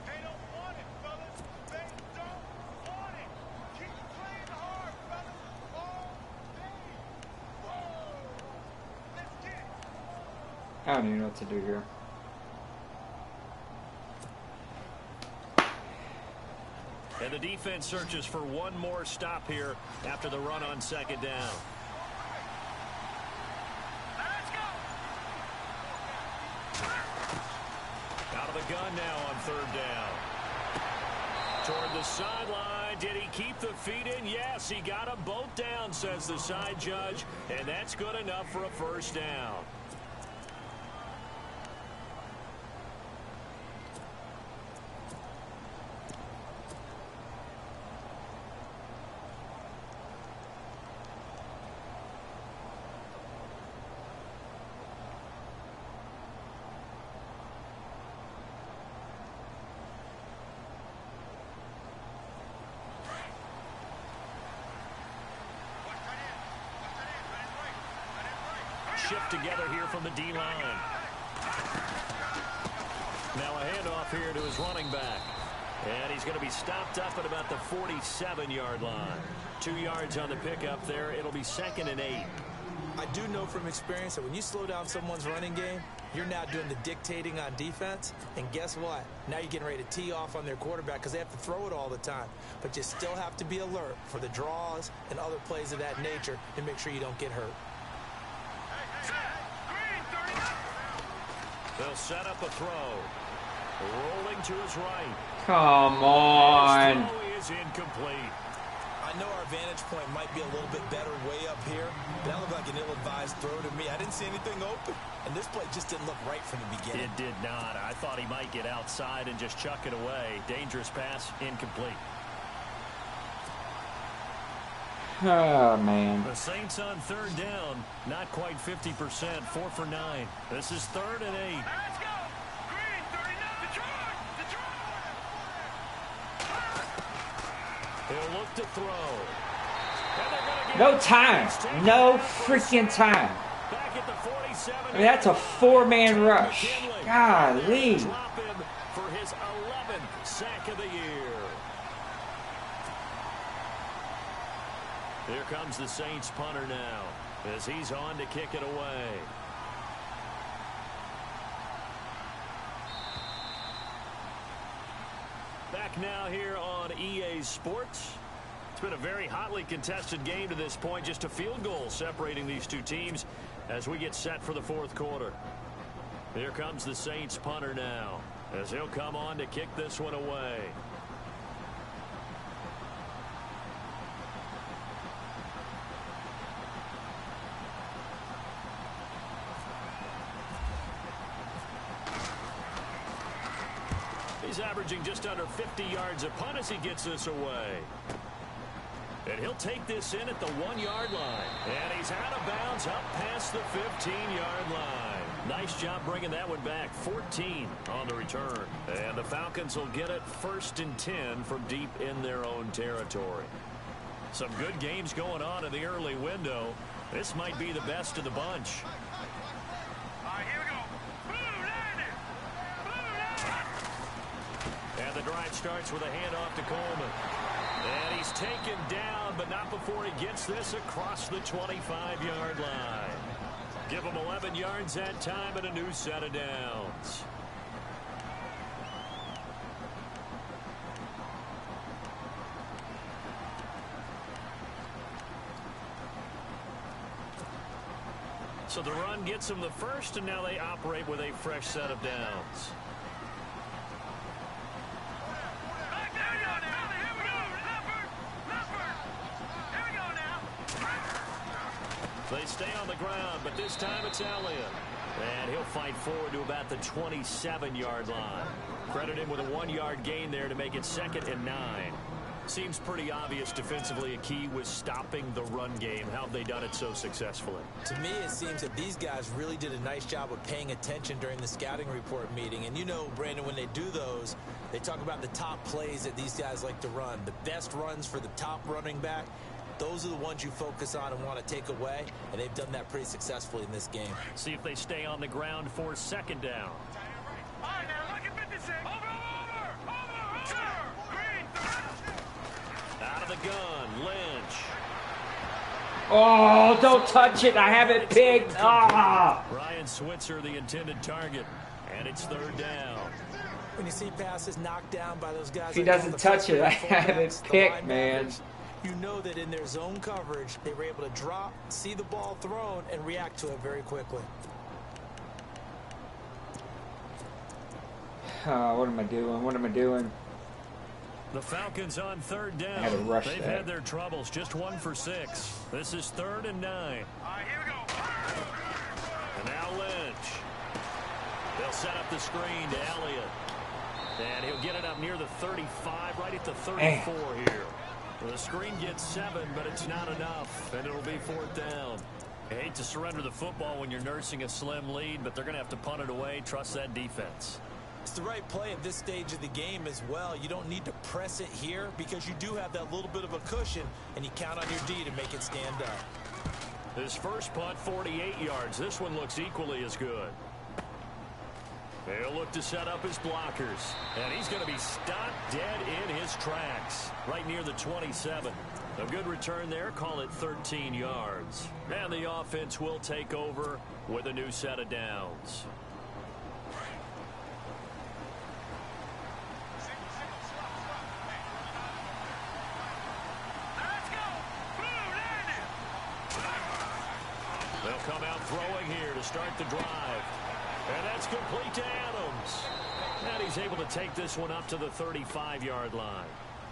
S5: They don't want it, fellas. They don't want it. Keep playing hard, fellas. All day. Whoa. Let's get it.
S1: I don't even know what to do here.
S3: And the defense searches for one more stop here after the run on 2nd down. Out of the gun now on 3rd down. Toward the sideline. Did he keep the feet in? Yes, he got them both down, says the side judge. And that's good enough for a 1st down. Shift together here from the D-line. Now a handoff here to his running back. And he's going to be stopped up at about the 47-yard line. 2 yards on the pickup there. It'll be 2nd and 8.
S4: I do know from experience that when you slow down someone's running game, you're now doing the dictating on defense. And guess what? Now you're getting ready to tee off on their quarterback because they have to throw it all the time. But you still have to be alert for the draws and other plays of that nature and make sure you don't get hurt.
S3: They'll set up a throw. Rolling to his right.
S1: Come on.
S3: His throw is incomplete.
S4: I know our vantage point might be a little bit better way up here, but that looked like an ill-advised throw to me. I didn't see anything open, and this play just didn't look right from the beginning.
S3: It did not. I thought he might get outside and just chuck it away. Dangerous pass, incomplete.
S1: Oh, man.
S3: The Saints on 3rd down, not quite 50%, 4 for 9. This is 3rd and 8.
S5: Let's go. Green, 39. Detroit.
S3: He'll look to throw. And they're gonna get
S1: No time. No freaking time.
S3: back at the 47.
S1: I mean, that's a 4-man rush. Golly.
S3: Drop him for his 11th sack of the year. Here comes the Saints punter now as he's on to kick it away. Back now here on EA Sports. It's been a very hotly contested game to this point. Just a field goal separating these two teams as we get set for the 4th quarter. Here comes the Saints punter now as he'll come on to kick this one away. He's averaging just under 50 yards a punt as he gets this away. And he'll take this in at the 1-yard line. And he's out of bounds up past the 15-yard line. Nice job bringing that one back. 14 on the return. And the Falcons will get it 1st and 10 from deep in their own territory. Some good games going on in the early window. This might be the best of the bunch.
S5: All right, here we go.
S3: And the drive starts with a handoff to Coleman. And he's taken down, but not before he gets this across the 25-yard line. Give him 11 yards that time and a new set of downs. So the run gets them the first, and now they operate with a fresh set of downs. They stay on the ground, but this time it's Elliott. And he'll fight forward to about the 27-yard line. Credit him with a 1-yard gain there to make it 2nd and 9. Seems pretty obvious defensively a key was stopping the run game. How have they done it so successfully?
S4: To me, it seems that these guys really did a nice job of paying attention during the scouting report meeting. And you know, Brandon, when they do those, they talk about the top plays that these guys like to run. The best runs for the top running back, those are the ones you focus on and want to take away. And they've done that pretty successfully in this game.
S3: See if they stay on the ground for second down.
S5: All right, now look at 56. Over.
S3: Out of the gun, Lynch.
S1: Oh, don't touch it. I have it picked. Ah!
S3: Ryan Switzer, the intended target. And it's third down.
S4: When you see passes knocked down by those guys,
S1: If he doesn't touch it, I have it picked, man.
S4: You know that in their zone coverage, they were able to drop, see the ball thrown, and react to it very quickly.
S1: What am I doing? What am I doing?
S3: The Falcons on third down.
S1: I had to rush
S3: They've
S1: that.
S3: had their troubles, just 1 for 6. This is 3rd and 9.
S5: All right, here we go.
S3: And now Lynch. They'll set up the screen to Elliott. And he'll get it up near the 35, right at the 34 here. The screen gets 7, but it's not enough, and it'll be 4th down. I hate to surrender the football when you're nursing a slim lead, but they're going to have to punt it away. Trust that defense.
S4: It's the right play at this stage of the game as well. You don't need to press it here because you do have that little bit of a cushion, and you count on your D to make it stand up.
S3: His first punt, 48 yards. This one looks equally as good. They'll look to set up his blockers. And he's going to be stopped dead in his tracks, right near the 27. A good return there. Call it 13 yards. And the offense will take over with a new set of downs. They'll come out throwing here to start the drive. And that's complete to Adams. And he's able to take this one up to the 35-yard line.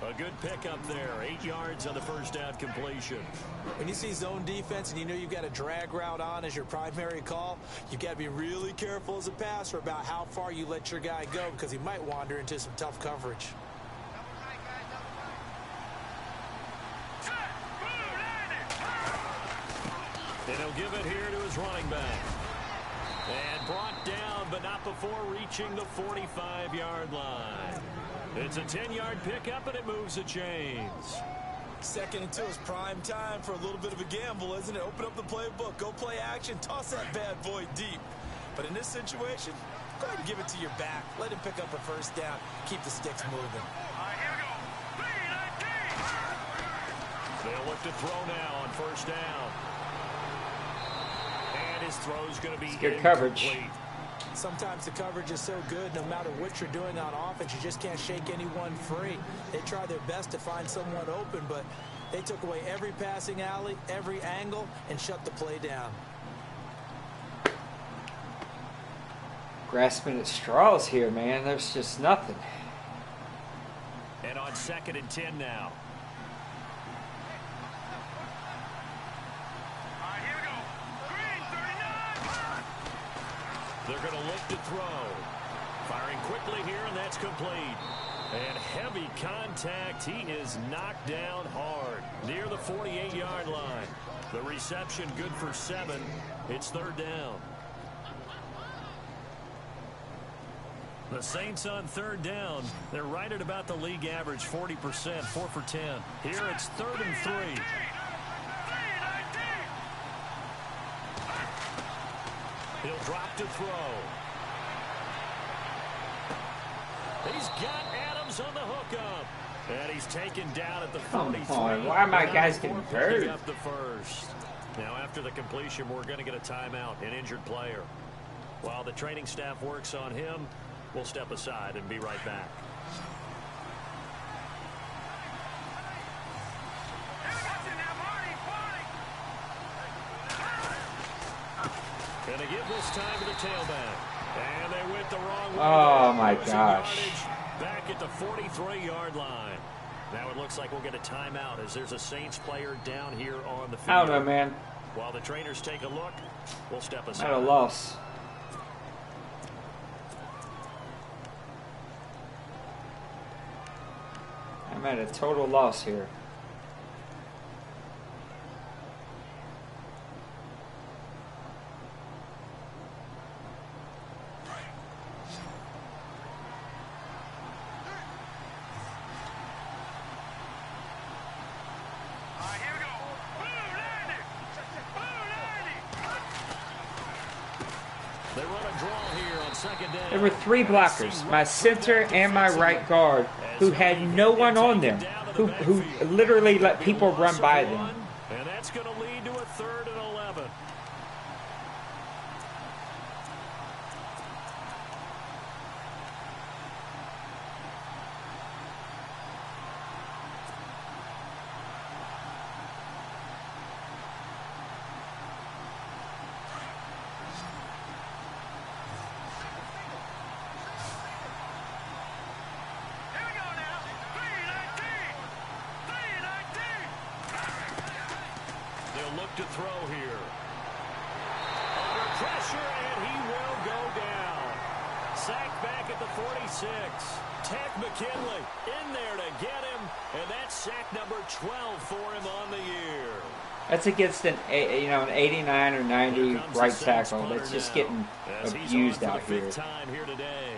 S3: A good pickup there. 8 yards on the first down completion.
S4: When you see zone defense and you know you've got a drag route on as your primary call, you've got to be really careful as a passer about how far you let your guy go because he might wander into some tough coverage.
S3: And he'll give it here to his running back. And brought down, but not before reaching the 45-yard line. It's a 10-yard pickup, and it moves the chains.
S4: 2nd and 2 is prime time for a little bit of a gamble, isn't it? Open up the playbook, go play action, toss that bad boy deep. But in this situation, go ahead and give it to your back. Let him pick up a first down. Keep the sticks moving.
S5: All right, here we go.
S3: They'll look to throw now on first down. And his throw's going to be
S1: good coverage.
S3: incomplete.
S4: Sometimes the coverage is so good, no matter what you're doing on offense, you just can't shake anyone free. They try their best to find someone open, but they took away every passing alley, every angle, and shut the play down.
S1: Grasping at straws here, man. There's just nothing.
S3: And on 2nd and 10 now.
S5: All right, here we go. Green, 39.
S3: They're going to look to throw. Firing quickly here, and that's complete. And heavy contact. He is knocked down hard near the 48-yard line. The reception good for 7. It's 3rd down. The Saints on 3rd down. They're right at about the league average, 40%, 4 for 10. Here it's 3rd and 3. He'll drop to throw. He's got Adams on the hookup. And he's taken down at the 43.
S1: Come on, why are my guys getting hurt?
S3: Up the first. Now after the completion, we're going to get a timeout, an injured player. While the training staff works on him, we'll step aside and be right back. And they give this time to the tailback. And they went the wrong way.
S1: Oh, my gosh.
S3: Back at the 43-yard line. Now it looks like we'll get a timeout as there's a Saints player down here on the field.
S1: I don't know, man.
S3: While the trainers take a look, we'll step aside.
S1: At a loss. I'm at a total loss here.
S3: Second
S1: There were 3 blockers, my center and my right guard, who had no one on them, who literally let people run by them.
S3: And that's going to lead to a 3rd and 11. Look to throw here. Under pressure, and he will go down. Sacked back at the 46. Ted McKinley in there to get him, and that's sack number 12 for him on the year.
S1: That's against an 89 or 90 right tackle that's just getting abused out here.
S3: Time here today.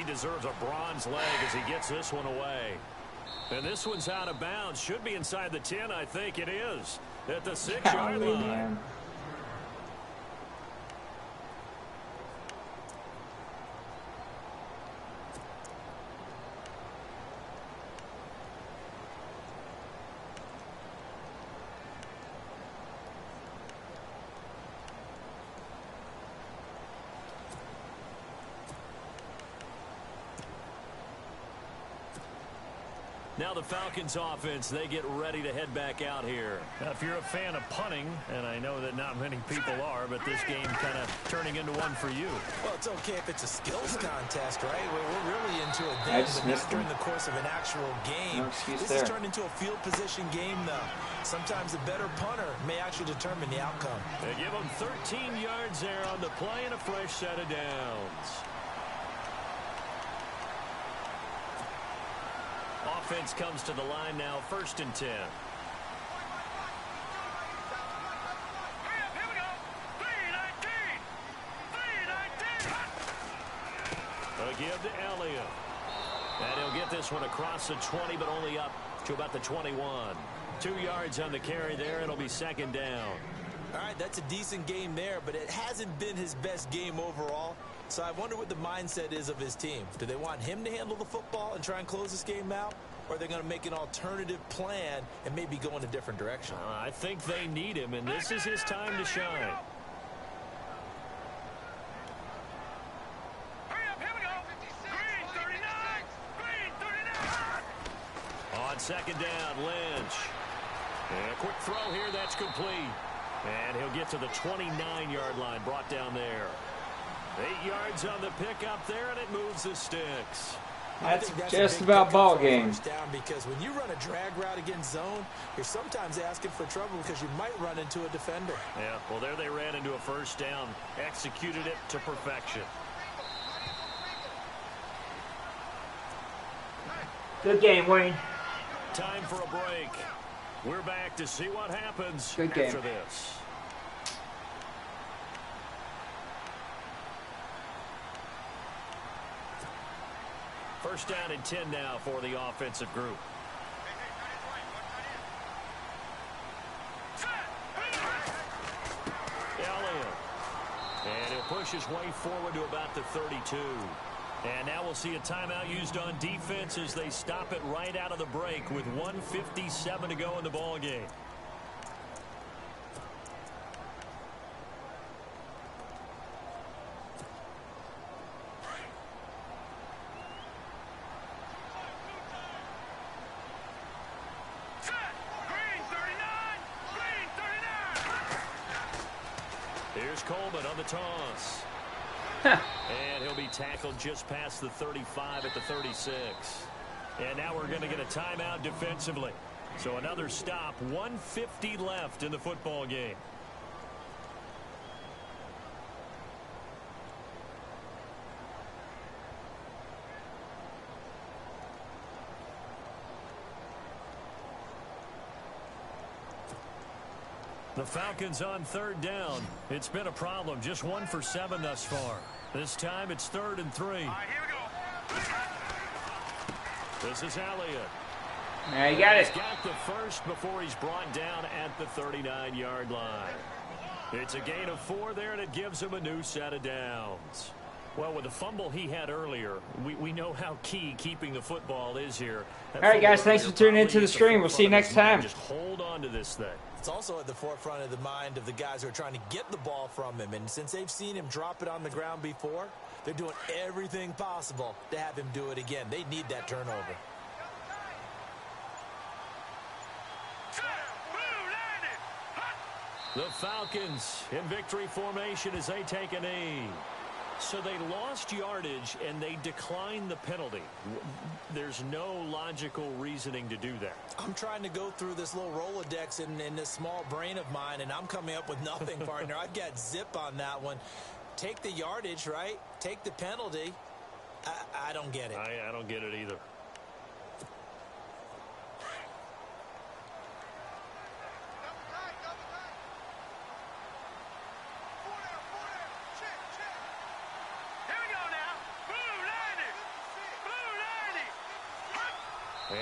S3: Deserves a bronze leg as he gets this one away. And this one's out of bounds. Should be inside the 10, I think it is. At the 6-yard line.
S1: Man.
S3: Now the Falcons offense, they get ready to head back out here. Now, if you're a fan of punting, and I know that not many people are, but this game kind of turning into one for you.
S4: Well, it's okay if it's a skills contest, right? We're really into it then,
S1: I just
S4: but
S1: missed
S4: not during the course of an actual game.
S1: No excuse
S4: This
S1: there.
S4: has turned into a field position game, though. Sometimes a better punter may actually determine the outcome.
S3: They give them 13 yards there on the play and a fresh set of downs. Offense comes to the line now, 1st and 10. A give to Elliott. And he'll get this one across the 20, but only up to about the 21. 2 yards on the carry there. It'll be 2nd down.
S4: All right, that's a decent game there, but it hasn't been his best game overall. So I wonder what the mindset is of his team. Do they want him to handle the football and try and close this game out? Or are they going to make an alternative plan and maybe go in a different direction?
S3: I think they need him, and this is his time to shine. On 2nd down, Lynch. And a quick throw here, that's complete. And he'll get to the 29-yard line, brought down there. 8 yards on the pickup there, and it moves the sticks.
S1: That's just about ball game.
S4: Down because when you run a drag route against zone, you're sometimes asking for trouble because you might run into a defender.
S3: Yeah, well, there they ran into a 1st down, executed it to perfection.
S1: Good game, Wayne.
S3: Time for a break. We're back to see what happens
S1: Good game.
S3: after this. First down and 10 now for the offensive group. Elliott. And he'll push his way forward to about the 32. And now we'll see a timeout used on defense as they stop it right out of the break with 1:57 to go in the ball game. Here's Coleman on the toss. And he'll be tackled just past the 35 at the 36. And now we're going to get a timeout defensively. So another stop, 1:50 left in the football game. The Falcons on third down. It's been a problem. Just 1 for 7 thus far. This time it's 3rd and 3.
S5: All right, here we go.
S3: This is Elliott.
S1: Yeah, you got it.
S3: He's got the first before he's brought down at the 39-yard line. It's a gain of 4 there, and it gives him a new set of downs. Well, with the fumble he had earlier, we know how key keeping the football is here.
S1: All right, guys, thanks for tuning into the stream. We'll see you next time.
S3: Just hold on to this thing.
S4: It's also at the forefront of the mind of the guys who are trying to get the ball from him. And since they've seen him drop it on the ground before, they're doing everything possible to have him do it again. They need that turnover.
S3: The Falcons in victory formation as they take a knee. So they lost yardage and they declined the penalty. There's no logical reasoning to do that.
S4: I'm trying to go through this little Rolodex in this small brain of mine, and I'm coming up with nothing, partner. I've got zip on that one. Take the yardage, right? Take the penalty. I don't get it.
S3: I don't get it either.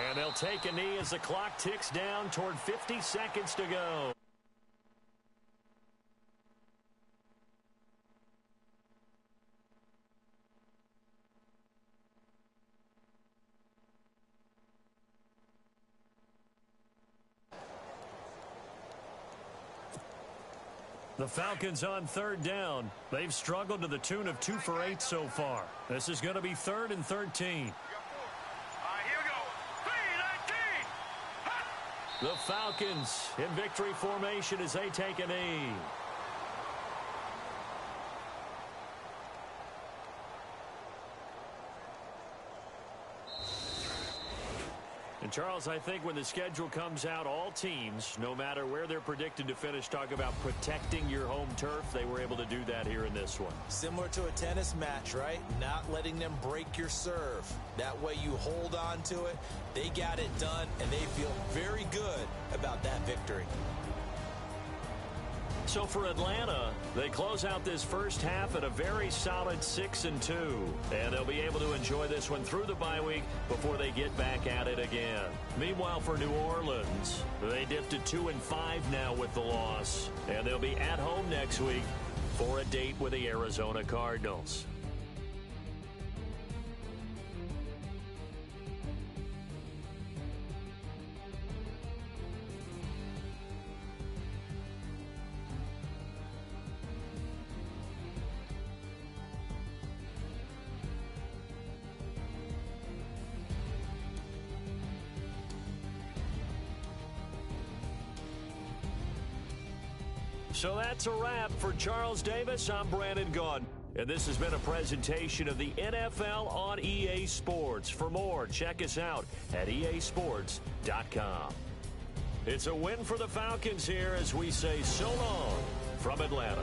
S3: And they'll take a knee as the clock ticks down toward 50 seconds to go. The Falcons on third down. They've struggled to the tune of 2 for 8 so far. This is going to be 3rd and 13. The Falcons in victory formation as they take a knee. And Charles, I think when the schedule comes out, all teams, no matter where they're predicted to finish, talk about protecting your home turf. They were able to do that here in this one.
S4: Similar to a tennis match, right? Not letting them break your serve. That way you hold on to it. They got it done, and they feel very good about that victory.
S3: So for Atlanta, they close out this first half at a very solid 6-2. And they'll be able to enjoy this one through the bye week before they get back at it again. Meanwhile, for New Orleans, they dipped to 2-5 now with the loss. And they'll be at home next week for a date with the Arizona Cardinals. So that's a wrap for Charles Davis. I'm Brandon Gaudin. And this has been a presentation of the NFL on EA Sports. For more, check us out at easports.com. It's a win for the Falcons here as we say so long from Atlanta.